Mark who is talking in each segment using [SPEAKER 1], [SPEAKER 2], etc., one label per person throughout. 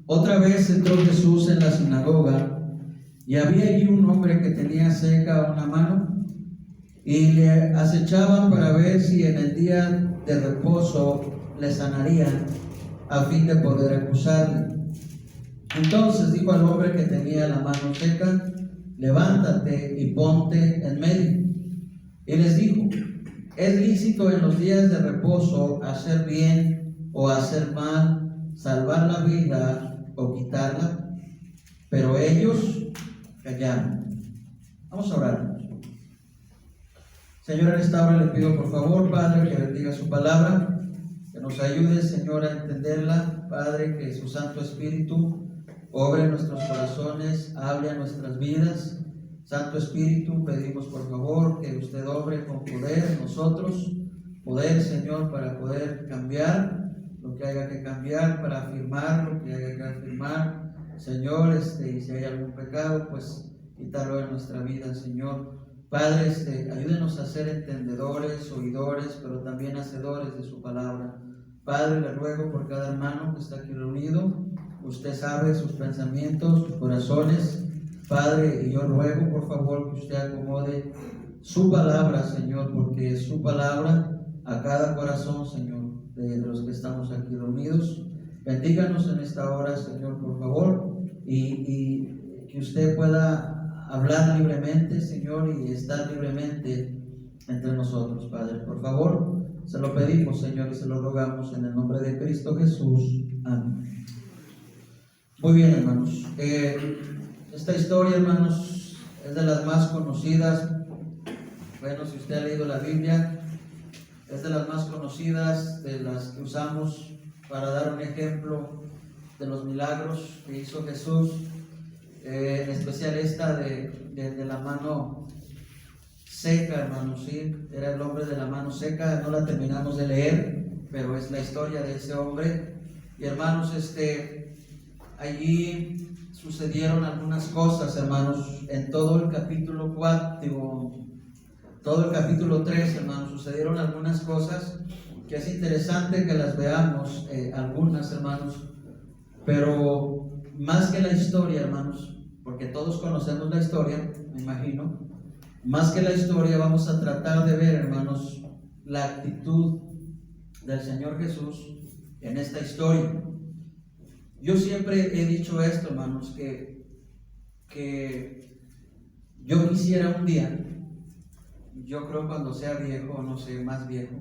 [SPEAKER 1] Otra vez entró Jesús en la sinagoga y había allí un hombre que tenía seca una mano y le acechaban para ver si en el día de reposo le sanarían a fin de poder acusarle. Entonces dijo al hombre que tenía la mano seca: levántate y ponte en medio. Y les dijo: ¿es lícito en los días de reposo hacer bien o hacer mal, salvar la vida o quitarla? Pero ellos callaron. Vamos a orar. Señor, en esta hora le pido por favor, Padre, que bendiga su palabra, que nos ayude, Señor, a entenderla. Padre, que su Santo Espíritu obre en nuestros corazones, hable a nuestras vidas. Santo Espíritu, pedimos por favor que usted obre con poder en nosotros, poder, Señor, para poder cambiar lo que haya que cambiar, para afirmar lo que haya que afirmar, Señor, y si hay algún pecado, pues quitarlo de nuestra vida, Señor. Padre, ayúdenos a ser entendedores, oidores, pero también hacedores de su palabra. Padre, le ruego por cada hermano que está aquí reunido. Usted sabe sus pensamientos, sus corazones, Padre, y yo ruego por favor que usted acomode su palabra, Señor, porque es su palabra a cada corazón, Señor, de los que estamos aquí reunidos. Bendíganos en esta hora, Señor, por favor, y que usted pueda hablar libremente, Señor, y estar libremente entre nosotros, Padre. Por favor, se lo pedimos, Señor, y se lo rogamos en el nombre de Cristo Jesús. Amén. Muy bien, hermanos. Esta historia, hermanos, es de las más conocidas. Bueno, si usted ha leído la Biblia, es de las más conocidas, de las que usamos para dar un ejemplo de los milagros que hizo Jesús. En especial esta de la mano seca, hermanos, sí, era el hombre de la mano seca. No la terminamos de leer, pero es la historia de ese hombre. Y hermanos, allí sucedieron algunas cosas, hermanos, en todo el capítulo 4, todo el capítulo 3, hermanos, sucedieron algunas cosas que es interesante que las veamos, algunas, hermanos, pero más que la historia, hermanos, porque todos conocemos la historia, me imagino, más que la historia vamos a tratar de ver, hermanos, la actitud del Señor Jesús en esta historia. Yo siempre he dicho esto, hermanos, que yo quisiera un día, yo creo cuando sea viejo, no sé, más viejo,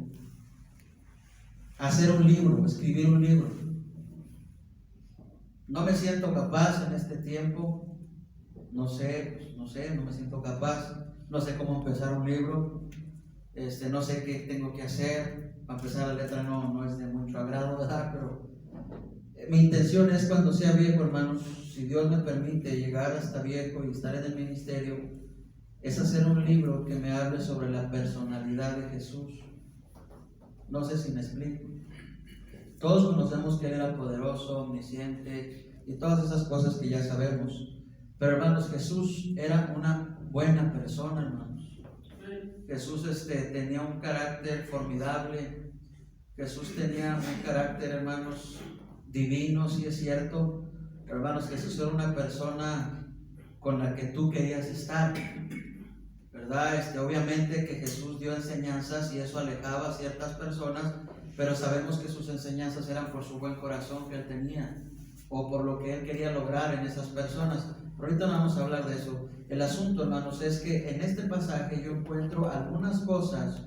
[SPEAKER 1] hacer un libro, escribir un libro. No me siento capaz en este tiempo, no sé, no me siento capaz, no sé cómo empezar un libro, no sé qué tengo que hacer. Para empezar, la letra no es de mucho agrado, ¿verdad? Pero mi intención es cuando sea viejo, hermanos, si Dios me permite llegar hasta viejo y estar en el ministerio, es hacer un libro que me hable sobre la personalidad de Jesús. No sé si me explico. Todos conocemos que Él era poderoso, omnisciente y todas esas cosas que ya sabemos. Pero hermanos, Jesús era una buena persona, hermanos. Jesús tenía un carácter formidable. Jesús tenía un carácter, hermanos, divino, sí es cierto. Pero hermanos, Jesús era una persona con la que tú querías estar, ¿verdad? Obviamente que Jesús dio enseñanzas y eso alejaba a ciertas personas, pero sabemos que sus enseñanzas eran por su buen corazón que Él tenía, o por lo que Él quería lograr en esas personas. Pero ahorita no vamos a hablar de eso. El asunto, hermanos, es que en este pasaje yo encuentro algunas cosas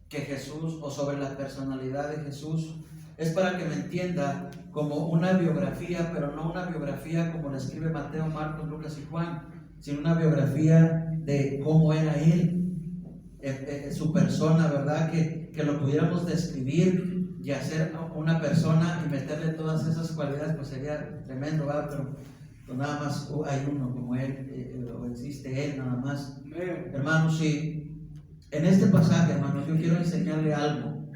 [SPEAKER 1] que Jesús, o sobre la personalidad de Jesús, es para que me entienda como una biografía, pero no una biografía como la escribe Mateo, Marcos, Lucas y Juan, sino una biografía de cómo era Él, su persona, ¿verdad? Que lo pudiéramos describir y hacer una persona y meterle todas esas cualidades, pues sería tremendo, ¿verdad? Pero pues nada más hay uno como Él, o existe Él nada más. Hermanos, sí, en este pasaje, hermanos, yo quiero enseñarle algo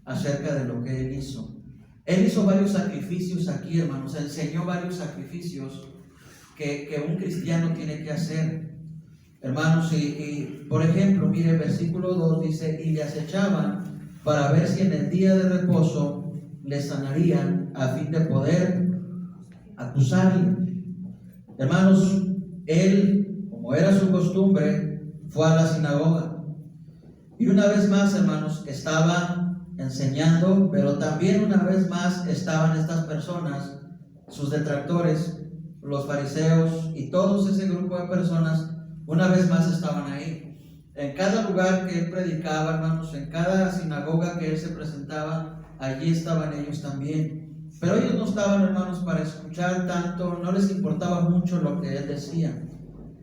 [SPEAKER 1] acerca de lo que Él hizo. Él hizo varios sacrificios aquí, hermanos, enseñó varios sacrificios que un cristiano tiene que hacer, hermanos, y por ejemplo, mire, el versículo 2 dice: y le acechaban para ver si en el día de reposo le sanarían a fin de poder acusarle. Hermanos, él, como era su costumbre, fue a la sinagoga. Y una vez más, hermanos, estaba enseñando, pero también una vez más estaban estas personas, sus detractores, los fariseos y todo ese grupo de personas, una vez más estaban ahí. En cada lugar que él predicaba, hermanos, en cada sinagoga que él se presentaba, allí estaban ellos también. Pero ellos no estaban, hermanos, para escuchar tanto, no les importaba mucho lo que él decía.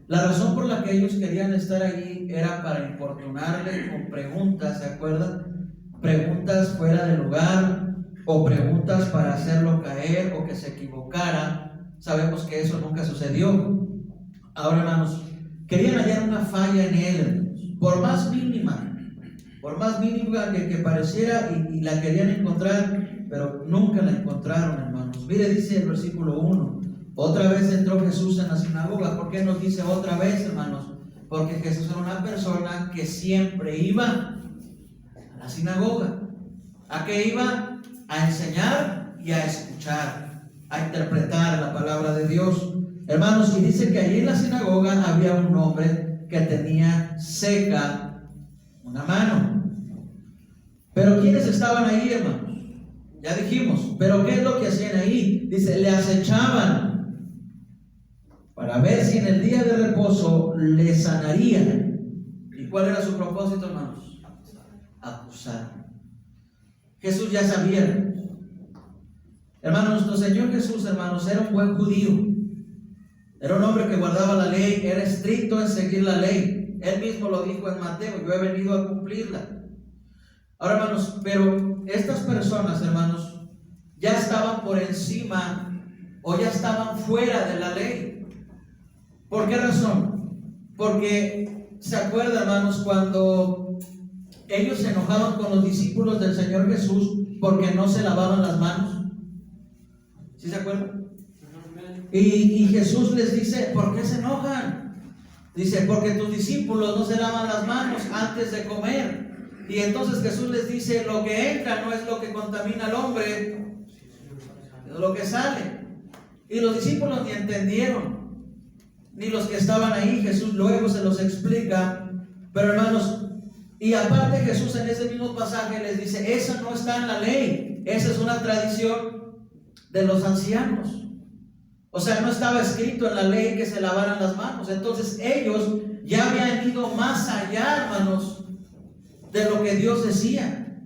[SPEAKER 1] La razón por la que ellos querían estar allí era para importunarle con preguntas, ¿se acuerdan? Preguntas fuera de lugar o preguntas para hacerlo caer o que se equivocara. Sabemos que eso nunca sucedió. Ahora, hermanos, querían hallar una falla en él, por más mínima que pareciera, y la querían encontrar, pero nunca la encontraron, hermanos. Mire, dice el versículo 1, otra vez entró Jesús en la sinagoga. ¿Por qué nos dice otra vez, hermanos? Porque Jesús era una persona que siempre iba a la sinagoga. ¿A qué iba? A enseñar y a escuchar, a interpretar la palabra de Dios. Hermanos, y dice que allí en la sinagoga había un hombre que tenía seca una mano. Pero ¿quiénes estaban ahí, hermanos? Ya dijimos, pero ¿qué es lo que hacían ahí? Dice, le acechaban para ver si en el día de reposo le sanarían. ¿Y cuál era su propósito, hermanos? Acusar. Jesús ya sabía. Hermanos, nuestro Señor Jesús, hermanos, era un buen judío. Era un hombre que guardaba la ley, era estricto en seguir la ley. Él mismo lo dijo en Mateo, yo he venido a cumplirla. Ahora, hermanos, pero estas personas, hermanos, ya estaban por encima o ya estaban fuera de la ley. ¿Por qué razón? Porque, ¿se acuerdan, hermanos, cuando ellos se enojaban con los discípulos del Señor Jesús porque no se lavaban las manos? ¿Sí se acuerdan? Y Jesús les dice, ¿por qué se enojan? Dice, porque tus discípulos no se lavan las manos antes de comer. Y entonces Jesús les dice, lo que entra no es lo que contamina al hombre, es lo que sale. Y los discípulos ni entendieron, ni los que estaban ahí. Jesús luego se los explica. Pero, hermanos, y aparte Jesús en ese mismo pasaje les dice, eso no está en la ley, esa es una tradición de los ancianos. O sea, no estaba escrito en la ley que se lavaran las manos. Entonces ellos ya habían ido más allá, hermanos, de lo que Dios decía.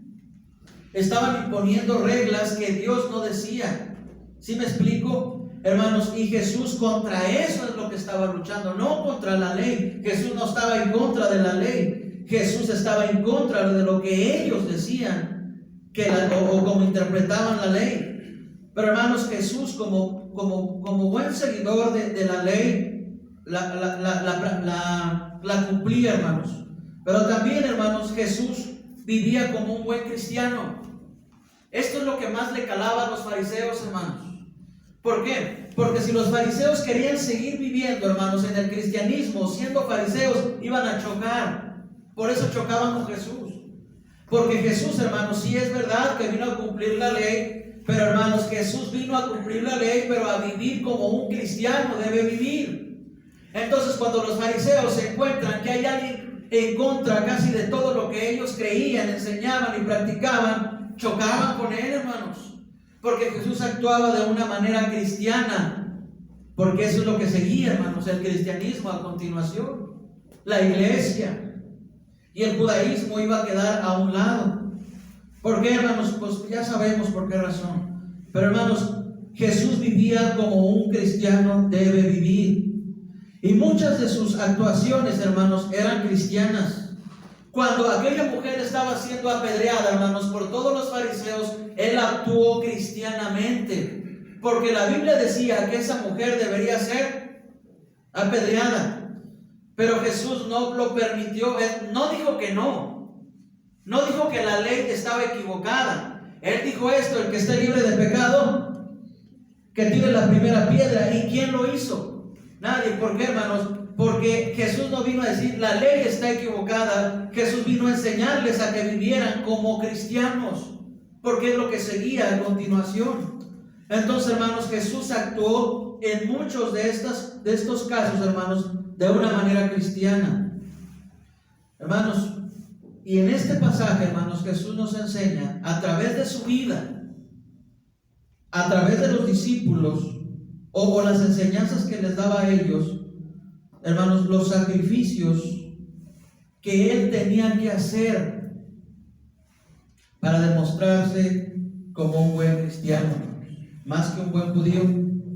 [SPEAKER 1] Estaban imponiendo reglas que Dios no decía. ¿Sí me explico, hermanos? Y Jesús contra eso es lo que estaba luchando, no contra la ley. Jesús no estaba en contra de la ley. Jesús estaba en contra de lo que ellos decían o como interpretaban la ley. Pero, hermanos, Jesús como buen seguidor de la ley la cumplía, hermanos. Pero también, hermanos, Jesús vivía como un buen cristiano. Esto es lo que más le calaba a los fariseos, hermanos. ¿Por qué? Porque si los fariseos querían seguir viviendo, hermanos, en el cristianismo, siendo fariseos, iban a chocar. Por eso chocaban con Jesús. Porque Jesús, hermanos, sí es verdad que vino a cumplir la ley. Pero, hermanos, Jesús vino a cumplir la ley, pero a vivir como un cristiano debe vivir. Entonces, cuando los fariseos se encuentran que hay alguien en contra casi de todo lo que ellos creían, enseñaban y practicaban, chocaban con él, hermanos. Porque Jesús actuaba de una manera cristiana. Porque eso es lo que seguía, hermanos, el cristianismo a continuación. La iglesia y el judaísmo iba a quedar a un lado. ¿Por qué, hermanos? Pues ya sabemos por qué razón. Pero, hermanos, Jesús vivía como un cristiano debe vivir. Y muchas de sus actuaciones, hermanos, eran cristianas. Cuando aquella mujer estaba siendo apedreada, hermanos, por todos los fariseos, él actuó cristianamente. Porque la Biblia decía que esa mujer debería ser apedreada. Pero Jesús no lo permitió. Él no dijo que no. No dijo que la ley estaba equivocada. Él dijo esto: el que esté libre de pecado, que tire la primera piedra. ¿Y quién lo hizo? Nadie. ¿Por qué, hermanos? Porque Jesús no vino a decir la ley está equivocada. Jesús vino a enseñarles a que vivieran como cristianos, porque es lo que seguía a continuación. Entonces, hermanos, Jesús actuó en muchos de estos casos, hermanos, de una manera cristiana. Hermanos, y en este pasaje, hermanos, Jesús nos enseña a través de su vida, a través de los discípulos o las enseñanzas que les daba a ellos, hermanos, los sacrificios que él tenía que hacer para demostrarse como un buen cristiano, más que un buen judío,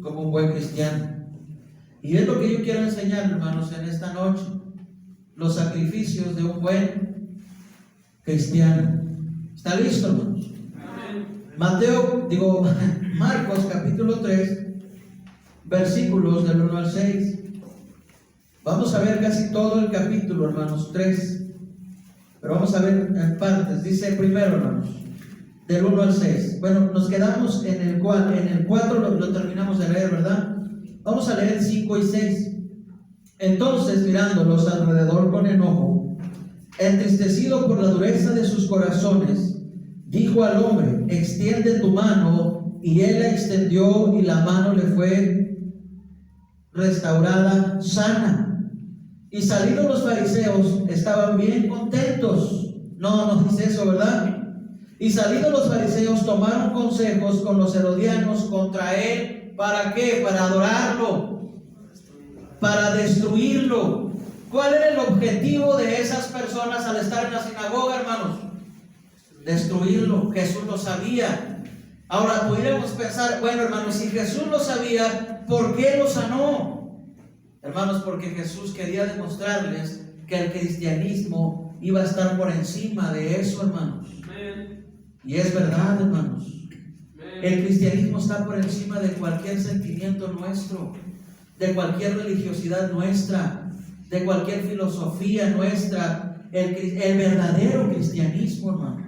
[SPEAKER 1] como un buen cristiano. Y es lo que yo quiero enseñar, hermanos, en esta noche, los sacrificios de un buen cristiano. ¿Está listo, hermanos? Marcos capítulo 3, versículos del 1 al 6. Vamos a ver casi todo el capítulo, hermanos, 3. Pero vamos a ver en partes. Dice primero, hermanos, del 1 al 6. Bueno, nos quedamos en el 4, lo terminamos de leer, ¿verdad? Vamos a leer 5 y 6. Entonces, mirándolos alrededor con enojo, entristecido por la dureza de sus corazones, dijo al hombre: extiende tu mano. Y él la extendió, y la mano le fue restaurada sana. Y salidos los fariseos, estaban bien contentos. No dice eso, ¿verdad? Y salidos los fariseos, tomaron consejos con los herodianos contra él. ¿Para qué? Para adorarlo, para destruirlo. ¿Cuál era el objetivo de esas personas al estar en la sinagoga, hermanos? Destruirlo. Jesús lo sabía. Ahora pudiéramos pensar, bueno, hermanos, si Jesús lo sabía, ¿por qué lo sanó? Hermanos, porque Jesús quería demostrarles que el cristianismo iba a estar por encima de eso, hermanos. Y es verdad, hermanos. El cristianismo está por encima de cualquier sentimiento nuestro, de cualquier religiosidad nuestra, de cualquier filosofía nuestra. El verdadero cristianismo, hermanos.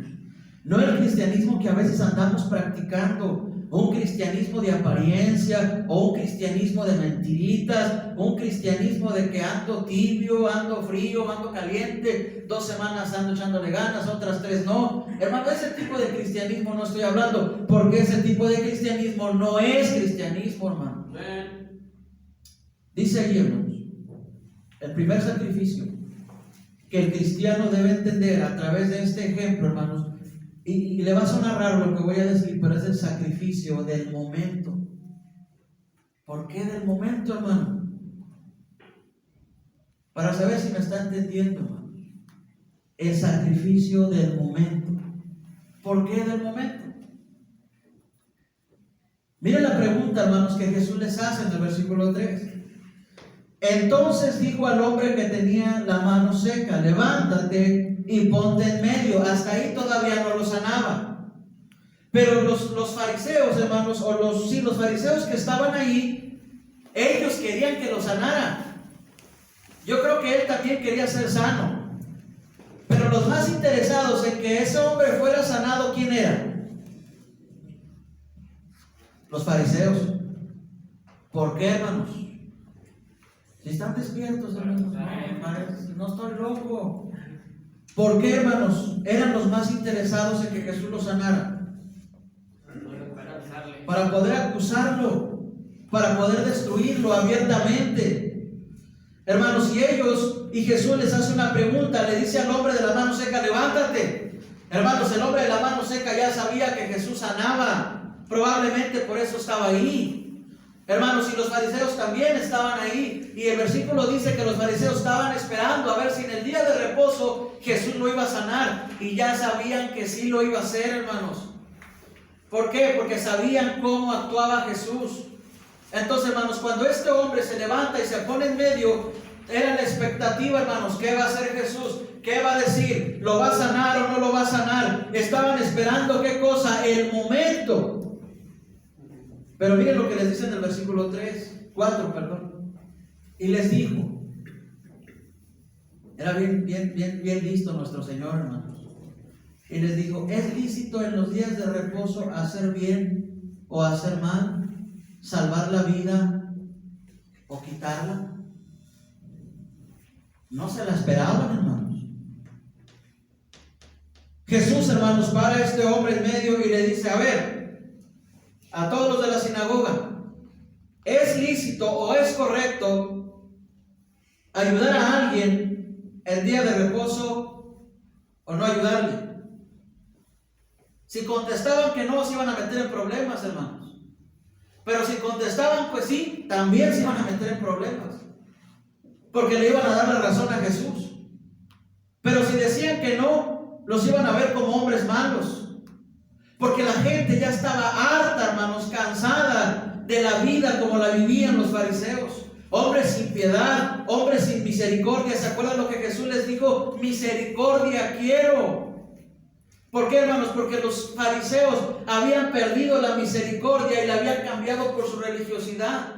[SPEAKER 1] No el cristianismo que a veces andamos practicando, un cristianismo de apariencia, o un cristianismo de mentiritas, un cristianismo de que ando tibio, ando frío, ando caliente, 2 semanas ando echándole ganas, otras 3 no. Hermano, ese tipo de cristianismo no estoy hablando, porque ese tipo de cristianismo no es cristianismo, hermano. Dice allí, hermanos, el primer sacrificio que el cristiano debe entender a través de este ejemplo, hermanos, y le va a sonar raro lo que voy a decir, pero es el sacrificio del momento. ¿Por qué del momento, hermano? Para saber si me está entendiendo, hermano. El sacrificio del momento. ¿Por qué del momento? Miren la pregunta, hermanos, que Jesús les hace en el versículo 3. Entonces dijo al hombre que tenía la mano seca: levántate y ponte en medio. Hasta ahí todavía no lo sanaba. Pero los fariseos, hermanos, los fariseos que estaban ahí, ellos querían que lo sanara. Yo creo que él también quería ser sano. Pero los más interesados en que ese hombre fuera sanado, ¿quién era? Los fariseos. ¿Por qué, hermanos? Si están despiertos, hermanos, no estoy loco. ¿Por qué, hermanos? Eran los más interesados en que Jesús lo sanara. Para poder acusarlo, para poder destruirlo abiertamente. Hermanos, y Jesús les hace una pregunta, le dice al hombre de la mano seca: levántate. Hermanos, el hombre de la mano seca ya sabía que Jesús sanaba, probablemente por eso estaba ahí. Hermanos, y los fariseos también estaban ahí, y el versículo dice que los fariseos estaban esperando a ver si en el día de reposo Jesús lo iba a sanar, y ya sabían que sí lo iba a hacer, hermanos. ¿Por qué? Porque sabían cómo actuaba Jesús. Entonces, hermanos, cuando este hombre se levanta y se pone en medio, era la expectativa, hermanos: ¿qué va a hacer Jesús? ¿Qué va a decir? ¿Lo va a sanar o no lo va a sanar? Estaban esperando, ¿qué cosa? El momento. Pero miren lo que les dice en el versículo 4. Y les dijo, era bien listo nuestro Señor, hermanos. Y les dijo: ¿es lícito en los días de reposo hacer bien o hacer mal? ¿Salvar la vida o quitarla? No se la esperaban, hermanos. Jesús, hermanos, para a este hombre en medio y le dice: a ver, a todos los de la sinagoga, ¿es lícito o es correcto ayudar a alguien el día de reposo o no ayudarle? Si contestaban que no, se iban a meter en problemas, hermanos. Pero si contestaban pues sí, también se iban a meter en problemas, porque le iban a dar la razón a Jesús. Pero si decían que no, los iban a ver como hombres malos, porque la gente ya estaba harta, hermanos, cansada de la vida como la vivían los fariseos. Hombres sin piedad, hombres sin misericordia. ¿Se acuerdan lo que Jesús les dijo? Misericordia quiero. ¿Por qué, hermanos? Porque los fariseos habían perdido la misericordia y la habían cambiado por su religiosidad.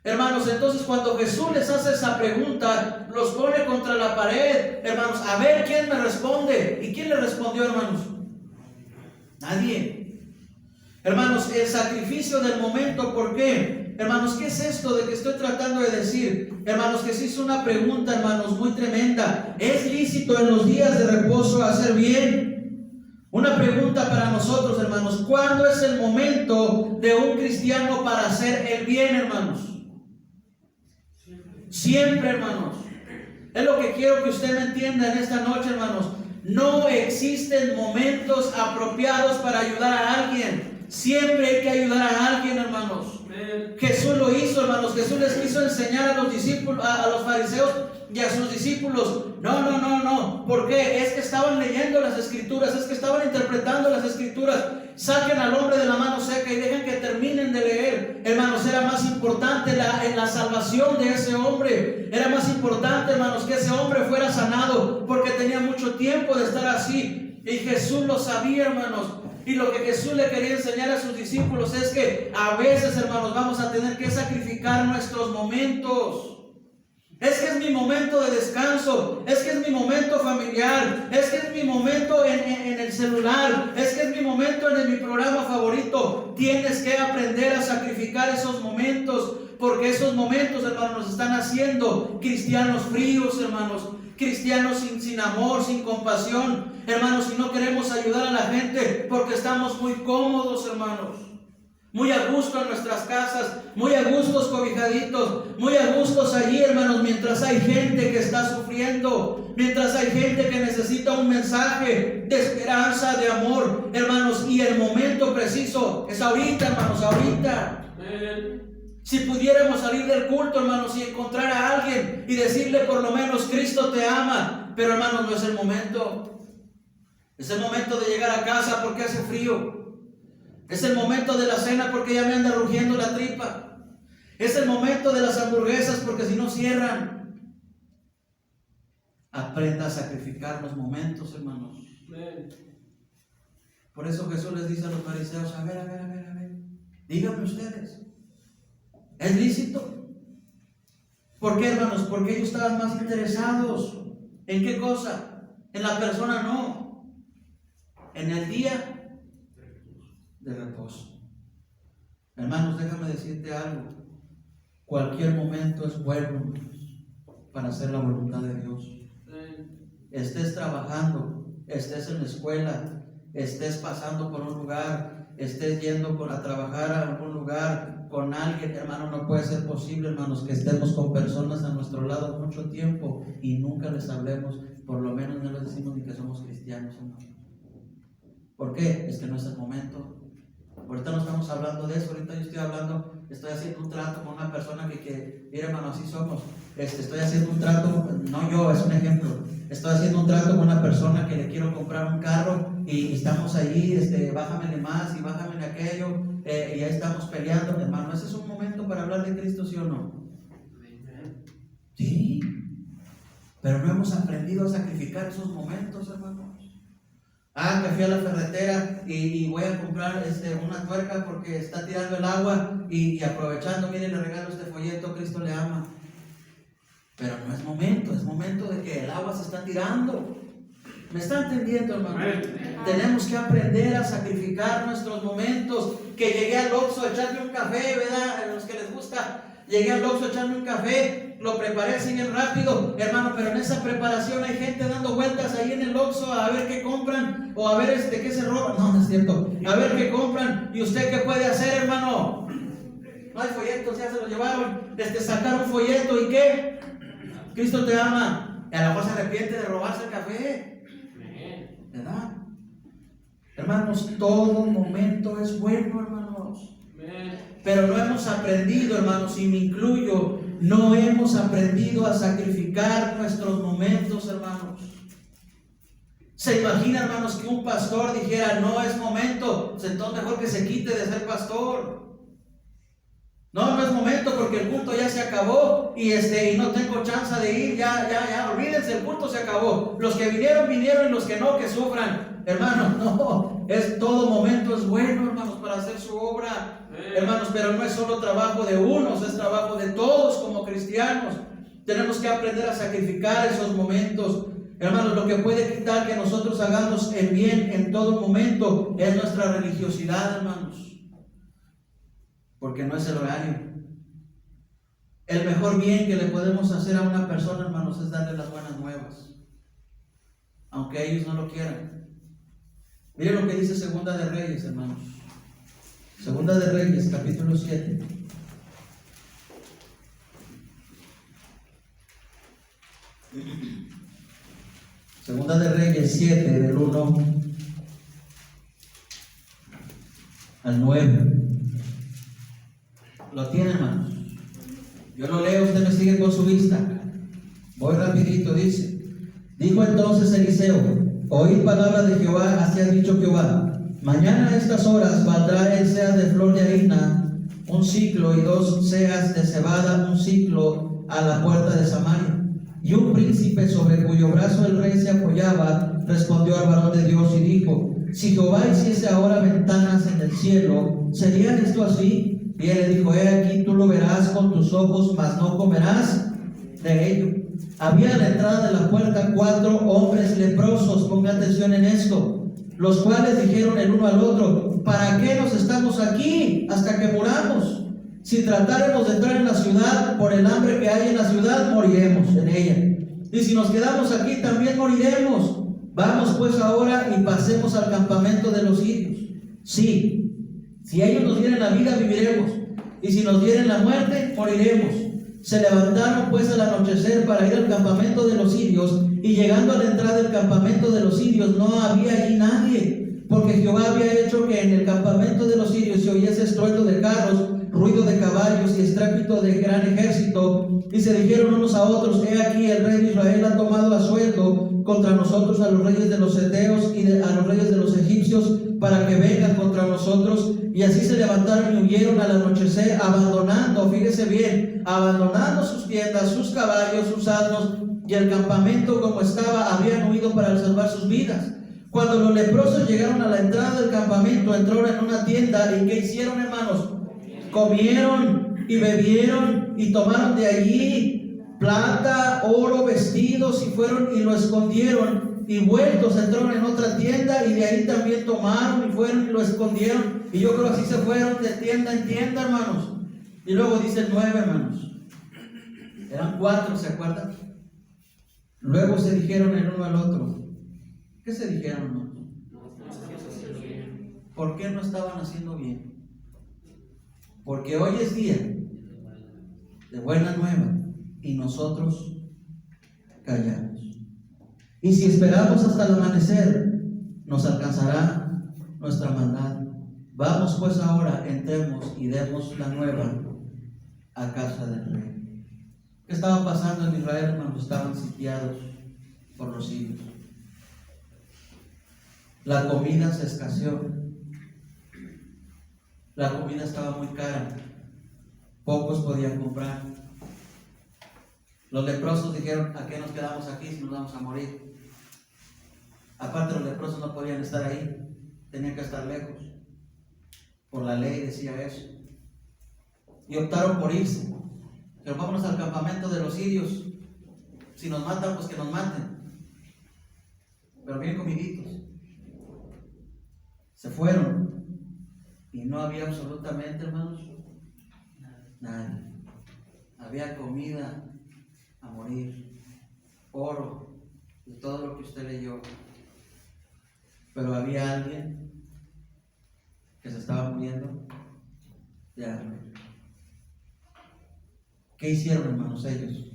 [SPEAKER 1] Hermanos, entonces cuando Jesús les hace esa pregunta, los pone contra la pared. Hermanos, a ver quién me responde. ¿Y quién le respondió, hermanos? Nadie. Hermanos, el sacrificio del momento, ¿por qué? Hermanos, ¿qué es esto de que estoy tratando de decir? Hermanos, que se hizo una pregunta, hermanos, muy tremenda. ¿Es lícito en los días de reposo hacer bien? Una pregunta para nosotros, hermanos. ¿Cuándo es el momento de un cristiano para hacer el bien, hermanos? Siempre, hermanos. Es lo que quiero que usted me entienda en esta noche, hermanos. No existen momentos apropiados para ayudar a alguien. Siempre hay que ayudar a alguien, hermanos. Jesús lo hizo, hermanos. Jesús les quiso enseñar a los discípulos, a los fariseos y a sus discípulos. No. ¿Por qué? Es que estaban leyendo las escrituras, es que estaban interpretando las escrituras. Saquen al hombre de la mano seca y dejen que terminen de leer. Hermanos, era más importante la salvación de ese hombre. Era más importante, hermanos, que ese hombre fuera sanado, porque tenía mucho tiempo de estar así. Y Jesús lo sabía, hermanos. Y lo que Jesús le quería enseñar a sus discípulos es que a veces, hermanos, vamos a tener que sacrificar nuestros momentos. Es que es mi momento de descanso, es que es mi momento familiar, es que es mi momento en el celular, es que es mi momento en mi programa favorito. Tienes que aprender a sacrificar esos momentos, porque esos momentos, hermanos, nos están haciendo cristianos fríos, hermanos, cristianos sin amor, sin compasión, hermanos, y no queremos ayudar a la gente porque estamos muy cómodos, hermanos. Muy a gusto en nuestras casas, muy a gustos cobijaditos, muy a gustos allí, hermanos, mientras hay gente que está sufriendo, mientras hay gente que necesita un mensaje de esperanza, de amor, hermanos, y el momento preciso es ahorita, hermanos, ahorita. Si pudiéramos salir del culto, hermanos, y encontrar a alguien y decirle por lo menos Cristo te ama, pero hermanos, no es el momento. Es el momento de llegar a casa porque hace frío. Es el momento de la cena porque ya me anda rugiendo la tripa. Es el momento de las hamburguesas porque si no cierran. Aprenda a sacrificar los momentos, hermanos. Por eso Jesús les dice a los fariseos, a ver, díganme ustedes, ¿es lícito? ¿Por qué, hermanos? Porque ellos estaban más interesados. ¿En qué cosa? En la persona, no. En el día de reposo. Hermanos, déjame decirte algo. Cualquier momento es bueno para hacer la voluntad de Dios. Estés trabajando, estés en la escuela, estés pasando por un lugar, estés yendo a trabajar a algún lugar con alguien, hermano, no puede ser posible, hermanos, que estemos con personas a nuestro lado mucho tiempo y nunca les hablemos, por lo menos no les decimos ni que somos cristianos, hermano. ¿Por qué? Es que no es el momento. Ahorita no estamos hablando de eso, ahorita yo estoy haciendo un trato con una persona que mira, hermano, así somos. Estoy haciendo un trato, no yo, es un ejemplo. Estoy haciendo un trato con una persona que le quiero comprar un carro y estamos ahí, bájamele más y bájamele aquello, y ahí estamos peleando, hermano. ¿Ese es un momento para hablar de Cristo, sí o no? Sí, pero no hemos aprendido a sacrificar esos momentos, hermanos. Que fui a la ferretera y voy a comprar una tuerca porque está tirando el agua y aprovechando, miren, le regalo este folleto, Cristo le ama. Pero no es momento, es momento de que el agua se está tirando. ¿Me está entendiendo, hermano? Tenemos que aprender a sacrificar nuestros momentos. Que llegué al Oxxo a echarme un café, ¿verdad? A los que les gusta, llegué al Oxxo a echarme un café lo preparé así bien rápido, hermano, pero en esa preparación hay gente dando vueltas ahí en el Oxxo a ver qué compran o a ver qué se roban. No, no es cierto. A ver qué compran. ¿Y usted qué puede hacer, hermano? No hay folletos, ya se los llevaron. Sacar un folleto y ¿qué? Cristo te ama. Y a lo mejor se arrepiente de robarse el café, ¿verdad? Hermanos, todo momento es bueno, hermanos. Pero no hemos aprendido, hermanos, y me incluyo, no hemos aprendido a sacrificar nuestros momentos, hermanos. ¿Se imagina, hermanos, que un pastor dijera, no es momento, pues entonces mejor que se quite de ser pastor? No, no es momento porque el culto ya se acabó y no tengo chance de ir, ya, olvídense, el culto se acabó. Los que vinieron y los que no, que sufran. Hermanos, no, todo momento es bueno, hermanos, para hacer su obra. Hermanos, pero no es solo trabajo de unos, es trabajo de todos como cristianos. Tenemos que aprender a sacrificar esos momentos. Hermanos, lo que puede quitar que nosotros hagamos el bien en todo momento es nuestra religiosidad, hermanos. Porque no es el horario. El mejor bien que le podemos hacer a una persona, hermanos, es darle las buenas nuevas, aunque ellos no lo quieran. Miren lo que dice Segunda de Reyes, hermanos. Segunda de Reyes, capítulo 7. Segunda de Reyes 7, del 1 al 9. ¿Lo tienen, hermanos? Yo lo leo, usted me sigue con su vista. Voy rapidito, dice. Dijo entonces Eliseo: oíd palabra de Jehová, así ha dicho Jehová. Mañana a estas horas valdrá el seah de flor de harina, un siclo, y 2 seas de cebada, un siclo, a la puerta de Samaria. Y un príncipe sobre cuyo brazo el rey se apoyaba, respondió al varón de Dios y dijo: si Jehová hiciese ahora ventanas en el cielo, ¿sería esto así? Y él le dijo: he aquí, tú lo verás con tus ojos, mas no comerás de ello. Había a la entrada de la puerta 4 hombres leprosos, ponga atención en esto, los cuales dijeron el uno al otro: ¿para qué nos estamos aquí hasta que muramos? Si tratáremos de entrar en la ciudad, por el hambre que hay en la ciudad, moriremos en ella. Y si nos quedamos aquí, también moriremos. Vamos pues ahora y pasemos al campamento de los sirios. Sí, si ellos nos dieren la vida, viviremos, y si nos dieren la muerte, moriremos. Se levantaron pues al anochecer para ir al campamento de los sirios, y llegando a la entrada del campamento de los sirios no había allí nadie, porque Jehová había hecho que en el campamento de los sirios se oyese estruendo de carros, ruido de caballos y estrépito de gran ejército. Y se dijeron unos a otros: he aquí, el rey de Israel ha tomado a sueldo contra nosotros a los reyes de los heteos y a los reyes de los egipcios, para que vengan contra nosotros. Y así se levantaron y huyeron al anochecer, abandonando, fíjese bien, abandonando sus tiendas, sus caballos, sus asnos, y el campamento como estaba, habían huido para salvar sus vidas. Cuando los leprosos llegaron a la entrada del campamento, entraron en una tienda, y ¿qué hicieron, hermanos? Comieron y bebieron y tomaron de allí plata, oro, vestidos, y fueron y lo escondieron. Y vueltos entraron en otra tienda, y de ahí también tomaron y fueron y lo escondieron. Y yo creo así se fueron de tienda en tienda, hermanos. Y luego dice el 9, hermanos. Eran 4, ¿se acuerdan? Luego se dijeron el uno al otro. ¿Qué se dijeron, hermanos? ¿Por qué no estaban haciendo bien? Porque hoy es día de buena nueva y nosotros callamos. Y si esperamos hasta el amanecer, nos alcanzará nuestra maldad. Vamos pues ahora, entremos y demos la nueva a casa del rey. ¿Qué estaba pasando en Israel, hermanos? Estaban sitiados por los sirios. La comida se escaseó. La comida estaba muy cara. Pocos podían comprar. Los leprosos dijeron: ¿a qué nos quedamos aquí si nos vamos a morir? Aparte, los leprosos no podían estar ahí, tenían que estar lejos. Por la ley decía eso. Y optaron por irse. Pero vámonos al campamento de los sirios. Si nos matan, pues que nos maten. Pero bien comiditos. Se fueron. Y no había absolutamente, hermanos, nadie. Había comida morir, oro, de todo lo que usted leyó. Pero había alguien que se estaba muriendo de hambre. ¿Qué hicieron, hermanos, ellos?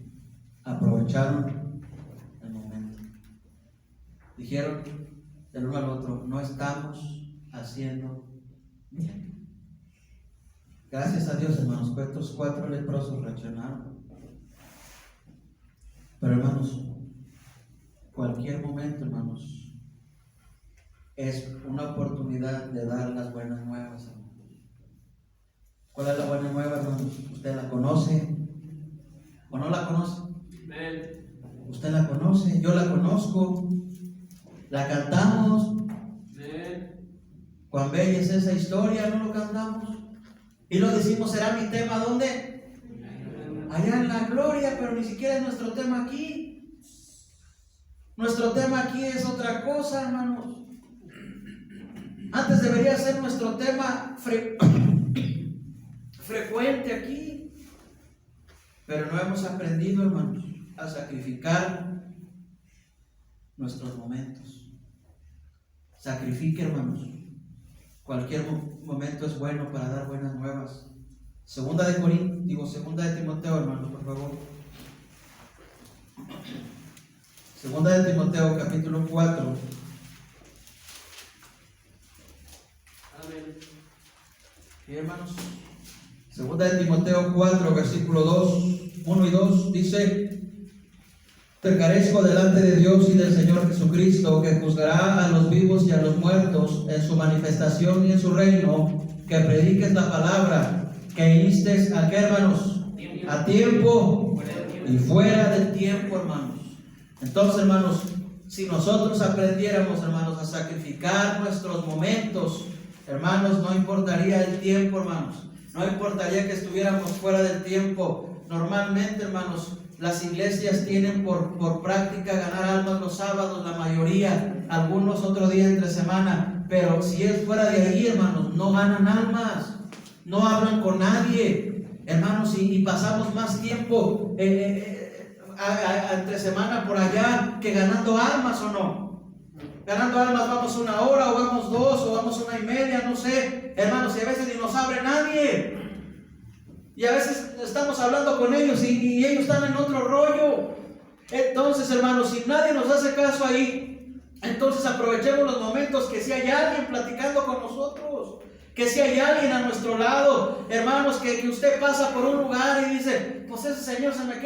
[SPEAKER 1] Aprovecharon el momento. Dijeron del uno al otro: no estamos haciendo bien. Gracias a Dios, hermanos, estos 4 leprosos reaccionaron. Pero, hermanos, cualquier momento, hermanos, es una oportunidad de dar las buenas nuevas, hermanos. ¿Cuál es la buena nueva, hermanos? ¿Usted la conoce o no la conoce? Usted la conoce, yo la conozco, la cantamos. Cuán bella es esa historia, ¿no lo cantamos? Y lo decimos, será mi tema, ¿dónde? Allá en la gloria, pero ni siquiera es nuestro tema aquí. Nuestro tema aquí es otra cosa, hermanos. Antes debería ser nuestro tema frecuente aquí, pero no hemos aprendido, hermanos, a sacrificar nuestros momentos. Sacrifique, hermanos. Cualquier momento es bueno para dar buenas nuevas. Segunda de Timoteo, hermanos, por favor. Segunda de Timoteo, capítulo 4. Amén. Y hermanos, segunda de Timoteo 4, versículo 1 y 2, dice: te encarezco delante de Dios y del Señor Jesucristo, que juzgará a los vivos y a los muertos en su manifestación y en su reino, que prediques la palabra, que instes a qué, hermanos, a tiempo y fuera del tiempo, hermanos. Entonces, hermanos, si nosotros aprendiéramos, hermanos, a sacrificar nuestros momentos, hermanos, no importaría el tiempo, hermanos, no importaría que estuviéramos fuera del tiempo. Normalmente, hermanos, las iglesias tienen por práctica ganar almas los sábados, la mayoría, algunos otro día entre semana, pero si es fuera de ahí, hermanos, no ganan almas, no hablan con nadie, hermanos, y pasamos más tiempo entre semana por allá que ganando almas, ¿o no? Ganando almas vamos 1 hora, o vamos 2, o vamos 1:30, no sé, hermanos, y a veces ni nos abre nadie. Y a veces estamos hablando con ellos y ellos están en otro rollo. Entonces, hermanos, si nadie nos hace caso ahí, entonces aprovechemos los momentos que si hay alguien platicando con nosotros, que si hay alguien a nuestro lado, hermanos, que usted pasa por un lugar y dice: pues esa señora se me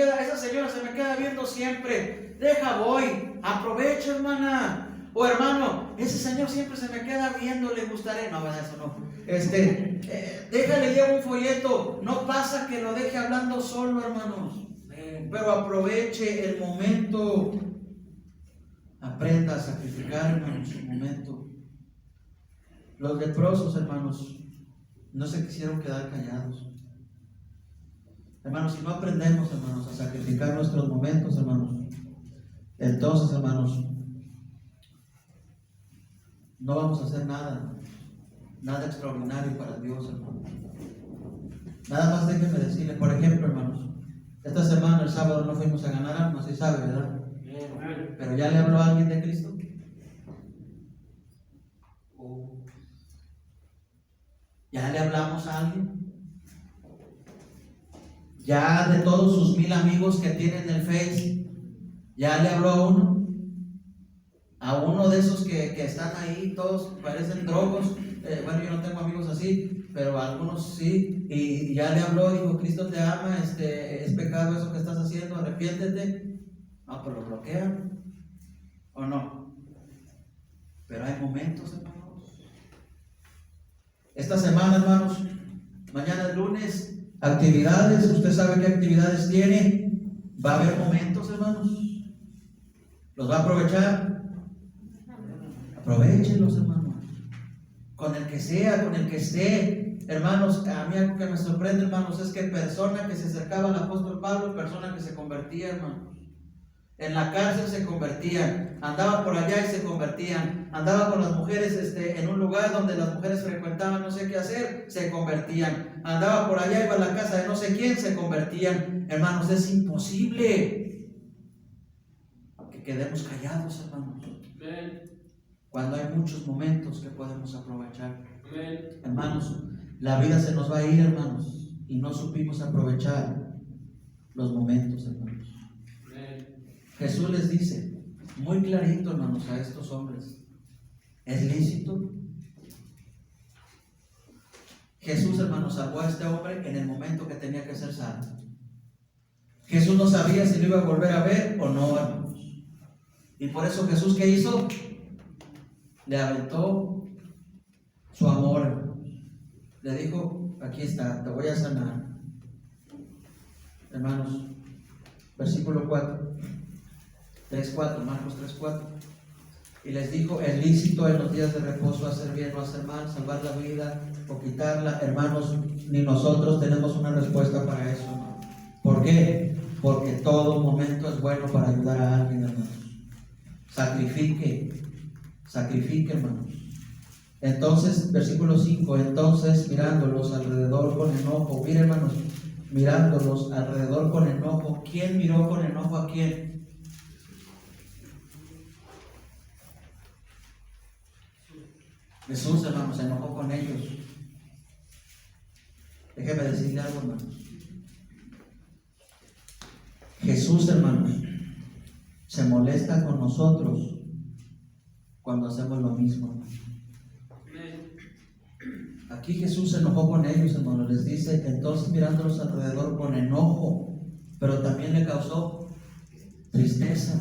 [SPEAKER 1] queda viendo siempre, deja voy, aprovecha, hermana. O hermano, ese señor siempre se me queda viendo, le gustaré. No, eso no. Déjale, lleva un folleto. No pasa que lo deje hablando solo, hermanos. Pero aproveche el momento. Aprenda a sacrificar, hermanos, su momento. Los leprosos, hermanos, no se quisieron quedar callados. Hermanos, si no aprendemos, hermanos, a sacrificar nuestros momentos, hermanos, entonces, hermanos, no vamos a hacer nada extraordinario para Dios, hermanos. Nada más déjenme decirle, por ejemplo, hermanos, esta semana, el sábado, no fuimos a ganar almas, sí sabe, ¿verdad? Pero ya le habló a alguien de Cristo. ¿Ya le hablamos a alguien? ¿Ya de todos sus 1000 amigos que tiene en el Face, ya le habló a uno? A uno de esos que están ahí, todos parecen drogos. Bueno, yo no tengo amigos así, pero algunos sí. Y ya le habló, dijo: Cristo te ama, es pecado eso que estás haciendo, arrepiéntete. No, pero lo bloquean, ¿o no? Pero hay momentos, hermanos. Esta semana, hermanos, mañana es lunes, actividades. Usted sabe qué actividades tiene. Va a haber momentos, hermanos. ¿Los va a aprovechar? Aprovechenlos, hermanos. Con el que sea, con el que esté. Hermanos, a mí algo que me sorprende, hermanos, es que persona que se acercaba al apóstol Pablo, persona que se convertía, hermanos. En la cárcel se convertían, andaba por allá y se convertían, andaba con las mujeres en un lugar donde las mujeres frecuentaban no sé qué hacer, se convertían, andaba por allá, iba a la casa de no sé quién, se convertían. Hermanos, es imposible. que quedemos callados, hermanos. Cuando hay muchos momentos que podemos aprovechar. Hermanos, la vida se nos va a ir, hermanos, y no supimos aprovechar los momentos, hermanos. Jesús les dice muy clarito, hermanos, a estos hombres: ¿es lícito? Jesús, hermanos, salvó a este hombre en el momento que tenía que ser salvo. Jesús no sabía si lo iba a volver a ver o no, hermanos. Y por eso Jesús, ¿qué hizo? Le aventó su amor, hermanos. Le dijo: aquí está, te voy a sanar. Hermanos, versículo 4, 3:4, Marcos 3:4. Y les dijo: es lícito en los días de reposo hacer bien o hacer mal, salvar la vida o quitarla. Hermanos, ni nosotros tenemos una respuesta para eso, hermano. ¿Por qué? Porque todo momento es bueno para ayudar a alguien, hermanos. Sacrifique, hermanos. Entonces, versículo 5, entonces mirándolos alrededor con enojo. Miren, hermanos, mirándolos alrededor con enojo. ¿Quién miró con enojo a quién? Jesús, hermanos, se enojó con ellos. Déjeme decirle algo, hermanos. Jesús, hermanos, se molesta con nosotros cuando hacemos lo mismo, hermanos. Aquí Jesús se enojó con ellos, hermanos. Les dice: entonces mirándolos alrededor con enojo, pero también le causó tristeza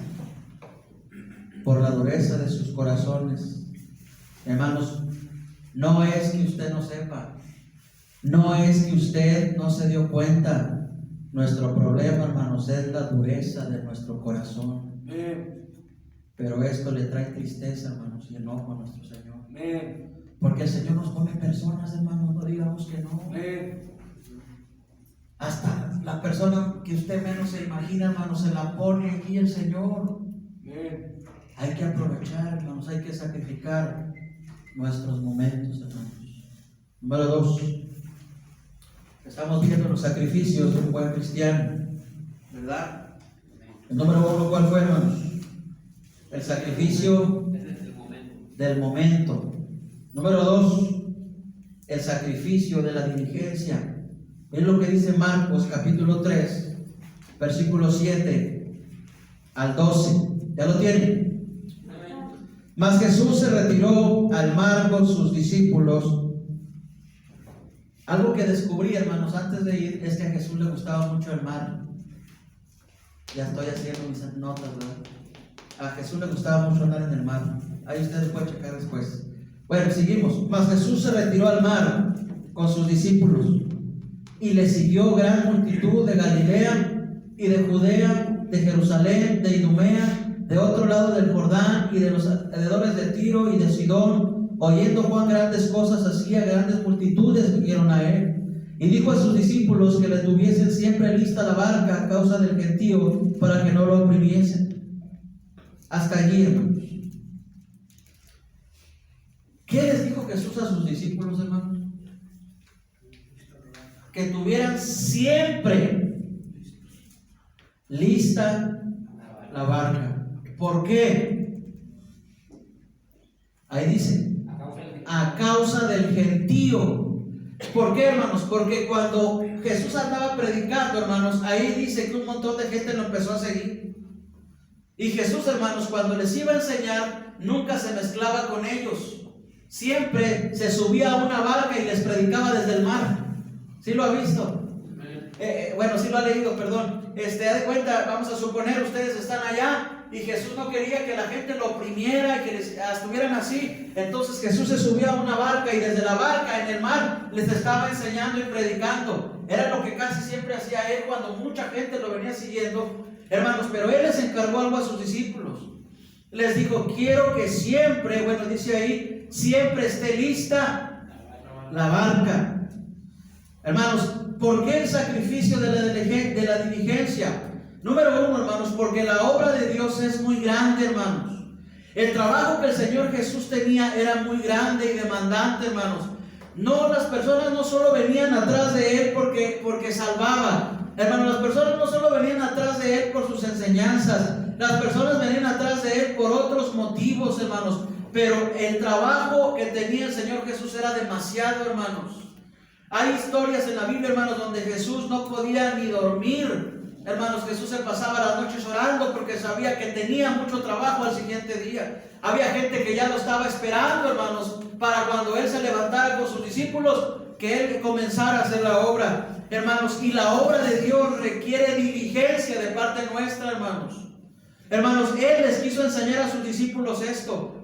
[SPEAKER 1] por la dureza de sus corazones. Hermanos, no es que usted no sepa, no es que usted no se dio cuenta. Nuestro problema, hermanos, es la dureza de nuestro corazón. Pero esto le trae tristeza, hermanos, y enojo a nuestro Señor. Porque el Señor nos pone personas, hermanos, no digamos que no. Hasta la persona que usted menos se imagina, hermanos, se la pone aquí el Señor. Hay que aprovechar, hermanos, hay que sacrificar nuestros momentos, hermanos. Número 2. Estamos viendo los sacrificios de un buen cristiano, ¿verdad? El número 1, ¿cuál fue, hermanos? El sacrificio del momento. Número 2, el sacrificio de la diligencia. Es lo que dice Marcos capítulo 3, versículos 7 al 12. ¿Ya lo tienen? Mas Jesús se retiró al mar con sus discípulos. Algo que descubrí, hermanos, antes de ir, es que a Jesús le gustaba mucho el mar. Ya estoy haciendo mis notas, ¿verdad? A Jesús le gustaba mucho andar en el mar. Ahí ustedes pueden checar después. Bueno, seguimos. Mas Jesús se retiró al mar con sus discípulos, y le siguió gran multitud de Galilea y de Judea, de Jerusalén, de Idumea, de otro lado del Jordán y de los alrededores de Tiro y de Sidón. Oyendo Juan grandes cosas hacía, grandes multitudes vinieron a él. Y dijo a sus discípulos que le tuviesen siempre lista la barca a causa del gentío, para que no lo oprimiesen. Hasta allí, hermanos. ¿Qué les dijo Jesús a sus discípulos, hermanos? Que tuvieran siempre lista la barca. ¿Por qué? Ahí dice: a causa del gentío. ¿Por qué, hermanos? Porque cuando Jesús andaba predicando, hermanos, ahí dice que un montón de gente lo empezó a seguir. Y Jesús, hermanos, cuando les iba a enseñar, nunca se mezclaba con ellos. Siempre se subía a una barca y les predicaba desde el mar. ¿Sí lo ha visto? Bueno, sí lo ha leído, perdón. Da de cuenta, vamos a suponer, ustedes están allá y Jesús no quería que la gente lo oprimiera y que estuvieran así. Entonces Jesús se subía a una barca y desde la barca en el mar les estaba enseñando y predicando. Era lo que casi siempre hacía él cuando mucha gente lo venía siguiendo, hermanos. Pero él les encargó algo a sus discípulos. Les dijo: quiero que siempre, bueno, dice ahí, siempre esté lista la barca. Hermanos, ¿por qué el sacrificio de la diligencia? Número 1, hermanos, porque la obra de Dios es muy grande, hermanos. El trabajo que el Señor Jesús tenía era muy grande y demandante, hermanos. No, las personas no solo venían atrás de Él porque salvaba. Hermano, las personas no solo venían atrás de Él por sus enseñanzas, las personas venían atrás de Él por otros motivos, hermanos. Pero el trabajo que tenía el Señor Jesús era demasiado, hermanos. Hay historias en la Biblia, hermanos, donde Jesús no podía ni dormir. Hermanos, Jesús se pasaba las noches orando porque sabía que tenía mucho trabajo al siguiente día. Había gente que ya lo estaba esperando, hermanos, para cuando Él se levantara con sus discípulos, que Él comenzara a hacer la obra. Hermanos, y la obra de Dios requiere diligencia de parte nuestra, hermanos. Hermanos, Él les quiso enseñar a sus discípulos esto.